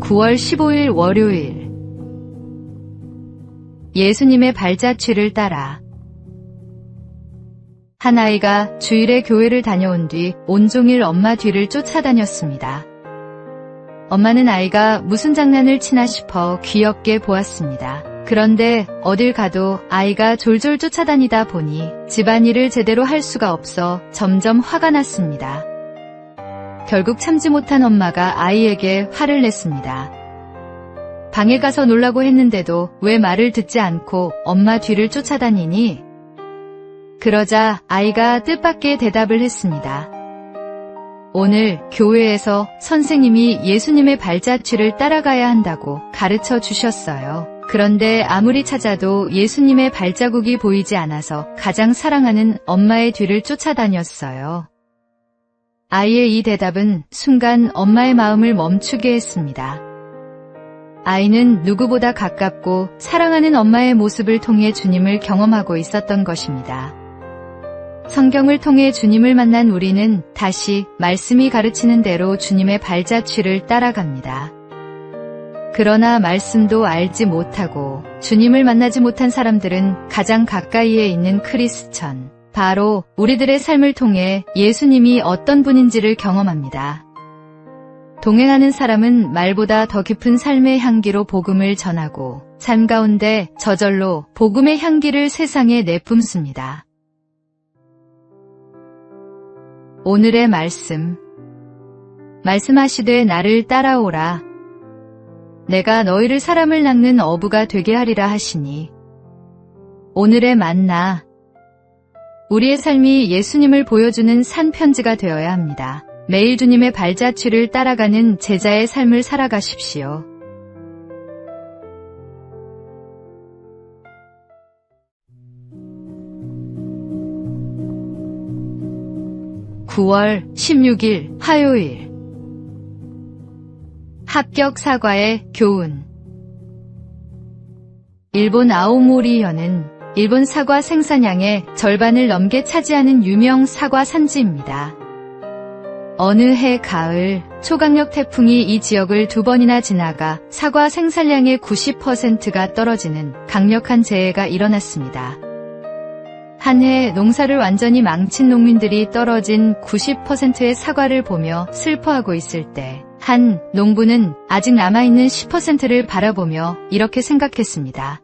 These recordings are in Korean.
9월 15일 월요일 예수님의 발자취를 따라 한 아이가 주일에 교회를 다녀온 뒤 온종일 엄마 뒤를 쫓아다녔습니다. 엄마는 아이가 무슨 장난을 치나 싶어 귀엽게 보았습니다. 그런데 어딜 가도 아이가 졸졸 쫓아다니다 보니 집안일을 제대로 할 수가 없어 점점 화가 났습니다. 결국 참지 못한 엄마가 아이에게 화를 냈습니다. 방에 가서 놀라고 했는데도 왜 말을 듣지 않고 엄마 뒤를 쫓아다니니? 그러자 아이가 뜻밖의 대답을 했습니다. 오늘 교회에서 선생님이 예수님의 발자취를 따라가야 한다고 가르쳐 주셨어요. 그런데 아무리 찾아도 예수님의 발자국이 보이지 않아서 가장 사랑하는 엄마의 뒤를 쫓아다녔어요. 아이의 이 대답은 순간 엄마의 마음을 멈추게 했습니다. 아이는 누구보다 가깝고 사랑하는 엄마의 모습을 통해 주님을 경험하고 있었던 것입니다. 성경을 통해 주님을 만난 우리는 다시 말씀이 가르치는 대로 주님의 발자취를 따라갑니다. 그러나 말씀도 알지 못하고 주님을 만나지 못한 사람들은 가장 가까이에 있는 크리스천, 바로 우리들의 삶을 통해 예수님이 어떤 분인지를 경험합니다. 동행하는 사람은 말보다 더 깊은 삶의 향기로 복음을 전하고 삶 가운데 저절로 복음의 향기를 세상에 내뿜습니다. 오늘의 말씀하시되 나를 따라오라. 내가 너희를 사람을 낚는 어부가 되게 하리라 하시니. 오늘의 만나. 우리의 삶이 예수님을 보여주는 산편지가 되어야 합니다. 매일 주님의 발자취를 따라가는 제자의 삶을 살아가십시오. (9월 16일) 화요일 합격 사과의 교훈. 일본 아오모리현은 일본 사과 생산량의 절반을 넘게 차지하는 유명 사과 산지입니다. 어느 해 가을 초강력 태풍이 이 지역을 2번이나 지나가 사과 생산량의 90%가 떨어지는 강력한 재해가 일어났습니다. 한 해 농사를 완전히 망친 농민들이 떨어진 90%의 사과를 보며 슬퍼하고 있을 때 한 농부는 아직 남아있는 10%를 바라보며 이렇게 생각했습니다.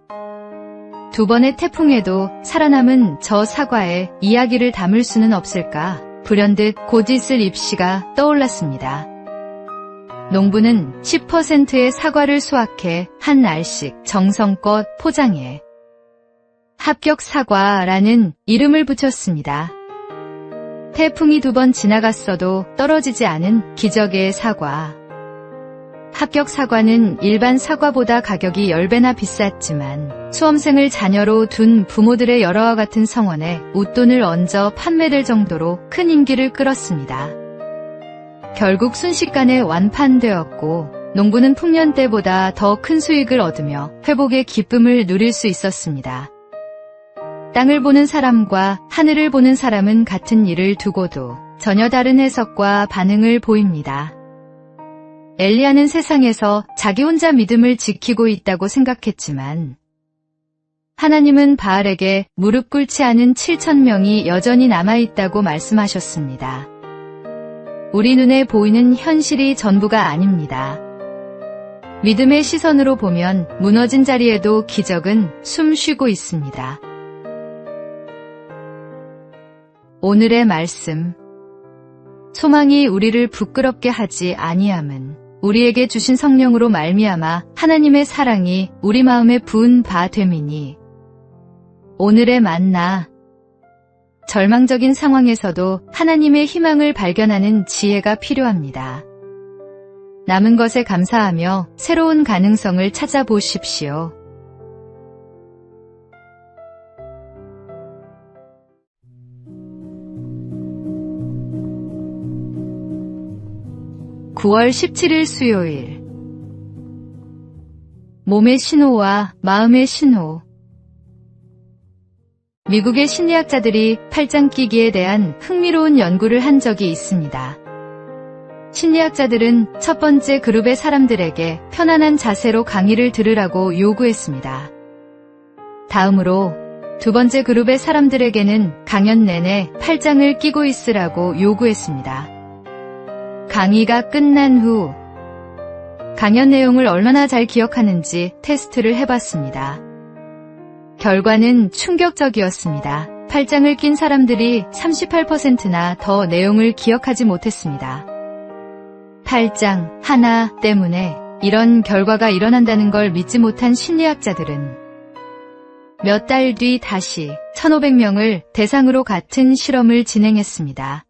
2번의 태풍에도 살아남은 저 사과에 이야기를 담을 수는 없을까? 불현듯 곧 있을 입시가 떠올랐습니다. 농부는 10%의 사과를 수확해 한 알씩 정성껏 포장해 합격 사과라는 이름을 붙였습니다. 태풍이 2번 지나갔어도 떨어지지 않은 기적의 사과. 합격 사과는 일반 사과보다 가격이 10배나 비쌌지만 수험생을 자녀로 둔 부모들의 열화와 같은 성원에 웃돈을 얹어 판매될 정도로 큰 인기를 끌었습니다. 결국 순식간에 완판되었고 농부는 풍년 때보다 더 큰 수익을 얻으며 회복의 기쁨을 누릴 수 있었습니다. 땅을 보는 사람과 하늘을 보는 사람은 같은 일을 두고도 전혀 다른 해석과 반응을 보입니다. 엘리야는 세상에서 자기 혼자 믿음을 지키고 있다고 생각했지만 하나님은 바알에게 무릎 꿇지 않은 7,000명이 여전히 남아있다고 말씀하셨습니다. 우리 눈에 보이는 현실이 전부가 아닙니다. 믿음의 시선으로 보면 무너진 자리에도 기적은 숨 쉬고 있습니다. 오늘의 말씀. 소망이 우리를 부끄럽게 하지 아니함은 우리에게 주신 성령으로 말미암아 하나님의 사랑이 우리 마음에 부은 바 됨이니. 오늘의 만나. 절망적인 상황에서도 하나님의 희망을 발견하는 지혜가 필요합니다. 남은 것에 감사하며 새로운 가능성을 찾아보십시오. (9월 17일) 수요일 몸의 신호와 마음의 신호. 미국의 심리학자들이 팔짱 끼기에 대한 흥미로운 연구를 한 적이 있습니다. 심리학자들은 첫 번째 그룹의 사람들에게 편안한 자세로 강의를 들으라고 요구했습니다. 다음으로 두 번째 그룹의 사람들에게는 강연 내내 팔짱을 끼고 있으라고 요구했습니다. 강의가 끝난 후 강연 내용을 얼마나 잘 기억하는지 테스트를 해봤습니다. 결과는 충격적이었습니다. 팔짱을 낀 사람들이 38%나 더 내용을 기억하지 못했습니다. 팔짱 하나 때문에 이런 결과가 일어난다는 걸 믿지 못한 심리학자들은 몇 달 뒤 다시 1,500명을 대상으로 같은 실험을 진행했습니다.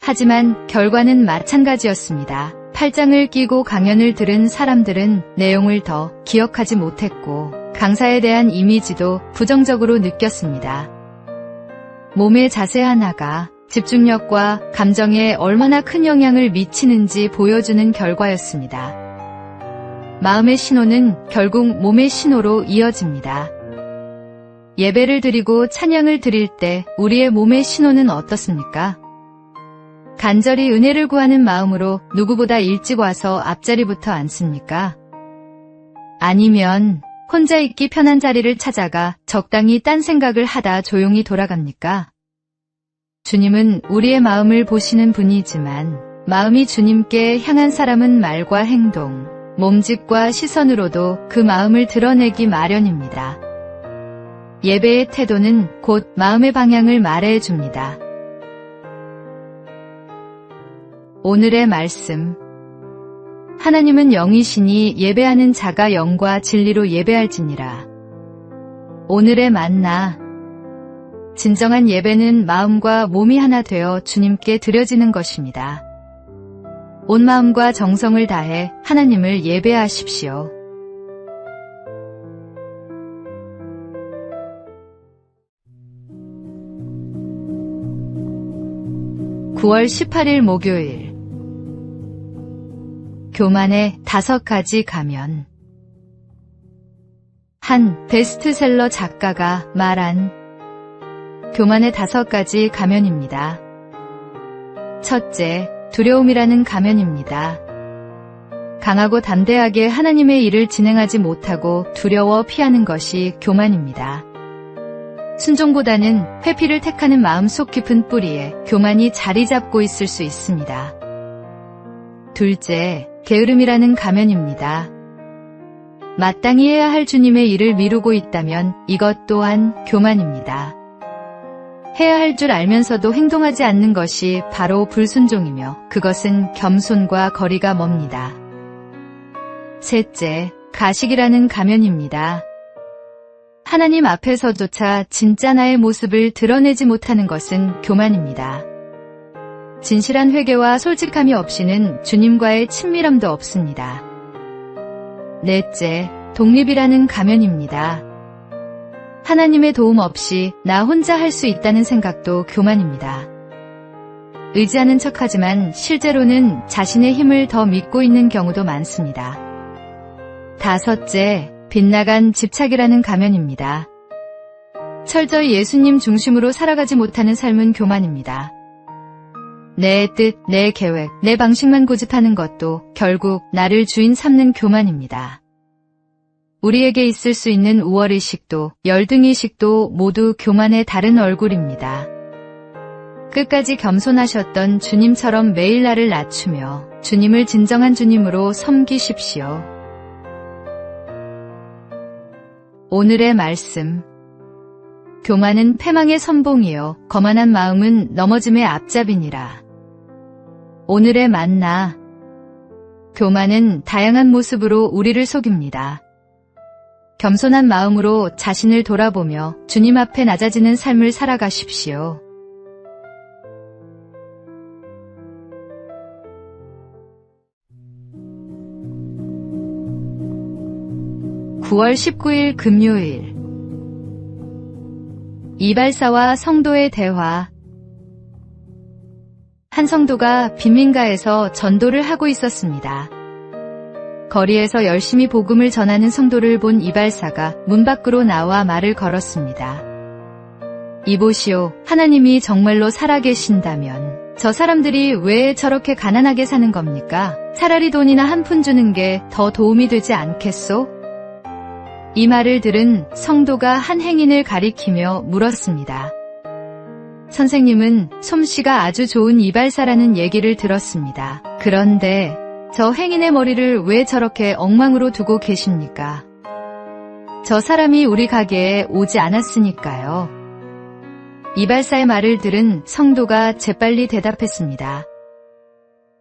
하지만 결과는 마찬가지였습니다. 팔짱을 끼고 강연을 들은 사람들은 내용을 더 기억하지 못했고 강사에 대한 이미지도 부정적으로 느꼈습니다. 몸의 자세 하나가 집중력과 감정에 얼마나 큰 영향을 미치는지 보여주는 결과였습니다. 마음의 신호는 결국 몸의 신호로 이어집니다. 예배를 드리고 찬양을 드릴 때 우리의 몸의 신호는 어떻습니까? 간절히 은혜를 구하는 마음으로 누구보다 일찍 와서 앞자리부터 앉습니까? 아니면 혼자 있기 편한 자리를 찾아가 적당히 딴 생각을 하다 조용히 돌아갑니까? 주님은 우리의 마음을 보시는 분이지만 마음이 주님께 향한 사람은 말과 행동, 몸짓과 시선으로도 그 마음을 드러내기 마련입니다. 예배의 태도는 곧 마음의 방향을 말해줍니다. 오늘의 말씀. 하나님은 영이시니 예배하는 자가 영과 진리로 예배할지니라. 오늘의 만나. 진정한 예배는 마음과 몸이 하나 되어 주님께 드려지는 것입니다. 온 마음과 정성을 다해 하나님을 예배하십시오. (9월 18일) 목요일. 교만의 5가지 가면. 한 베스트셀러 작가가 말한 교만의 5가지 가면입니다. 첫째, 두려움이라는 가면입니다. 강하고 담대하게 하나님의 일을 진행하지 못하고 두려워 피하는 것이 교만입니다. 순종보다는 회피를 택하는 마음 속 깊은 뿌리에 교만이 자리 잡고 있을 수 있습니다. 둘째, 게으름이라는 가면입니다. 마땅히 해야 할 주님의 일을 미루고 있다면 이것 또한 교만입니다. 해야 할 줄 알면서도 행동하지 않는 것이 바로 불순종이며 그것은 겸손과 거리가 멉니다. 셋째, 가식이라는 가면입니다. 하나님 앞에서조차 진짜 나의 모습을 드러내지 못하는 것은 교만입니다. 진실한 회개와 솔직함이 없이는 주님과의 친밀함도 없습니다. 넷째, 독립이라는 가면입니다. 하나님의 도움 없이 나 혼자 할 수 있다는 생각도 교만입니다. 의지하는 척하지만 실제로는 자신의 힘을 더 믿고 있는 경우도 많습니다. 다섯째, 빗나간 집착이라는 가면입니다. 철저히 예수님 중심으로 살아가지 못하는 삶은 교만입니다. 내 뜻, 내 계획, 내 방식만 고집하는 것도 결국 나를 주인 삼는 교만입니다. 우리에게 있을 수 있는 우월의식도 열등의식도 모두 교만의 다른 얼굴입니다. 끝까지 겸손하셨던 주님처럼 매일 나를 낮추며 주님을 진정한 주님으로 섬기십시오. 오늘의 말씀. 교만은 패망의 선봉이요 거만한 마음은 넘어짐의 앞잡이니라. 오늘의 만나. 교만은 다양한 모습으로 우리를 속입니다. 겸손한 마음으로 자신을 돌아보며 주님 앞에 낮아지는 삶을 살아가십시오. (9월 19일) 금요일. 이발사와 성도의 대화. 한 성도가 빈민가에서 전도를 하고 있었습니다. 거리에서 열심히 복음을 전하는 성도를 본 이발사가 문 밖으로 나와 말을 걸었습니다. 이보시오, 하나님이 정말로 살아계신다면 저 사람들이 왜 저렇게 가난하게 사는 겁니까? 차라리 돈이나 한 푼 주는 게 더 도움이 되지 않겠소? 이 말을 들은 성도가 한 행인을 가리키며 물었습니다. 선생님은 솜씨가 아주 좋은 이발사라는 얘기를 들었습니다. 그런데 저 행인의 머리를 왜 저렇게 엉망으로 두고 계십니까? 저 사람이 우리 가게에 오지 않았으니까요. 이발사의 말을 들은 성도가 재빨리 대답했습니다.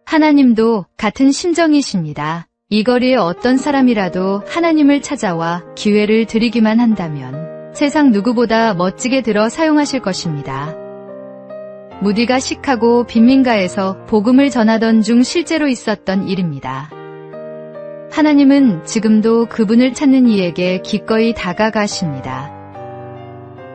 하나님도 같은 심정이십니다. 이 거리에 어떤 사람이라도 하나님을 찾아와 기회를 드리기만 한다면 세상 누구보다 멋지게 들어 사용하실 것입니다. 무디가 시카고 빈민가에서 복음을 전하던 중 실제로 있었던 일입니다. 하나님은 지금도 그분을 찾는 이에게 기꺼이 다가가십니다.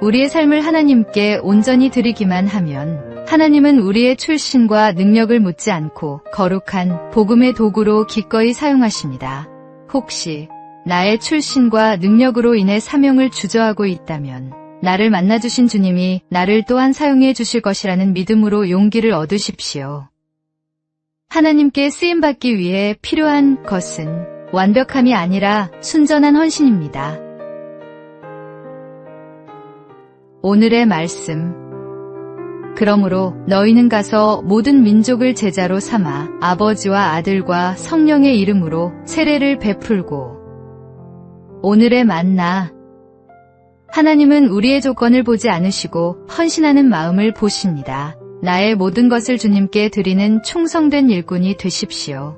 우리의 삶을 하나님께 온전히 드리기만 하면 하나님은 우리의 출신과 능력을 묻지 않고 거룩한 복음의 도구로 기꺼이 사용하십니다. 혹시 나의 출신과 능력으로 인해 사명을 주저하고 있다면 나를 만나주신 주님이 나를 또한 사용해 주실 것이라는 믿음으로 용기를 얻으십시오. 하나님께 쓰임받기 위해 필요한 것은 완벽함이 아니라 순전한 헌신입니다. 오늘의 말씀. 그러므로 너희는 가서 모든 민족을 제자로 삼아 아버지와 아들과 성령의 이름으로 세례를 베풀고. 오늘의 만나. 하나님은 우리의 조건을 보지 않으시고 헌신하는 마음을 보십니다. 나의 모든 것을 주님께 드리는 충성된 일꾼이 되십시오.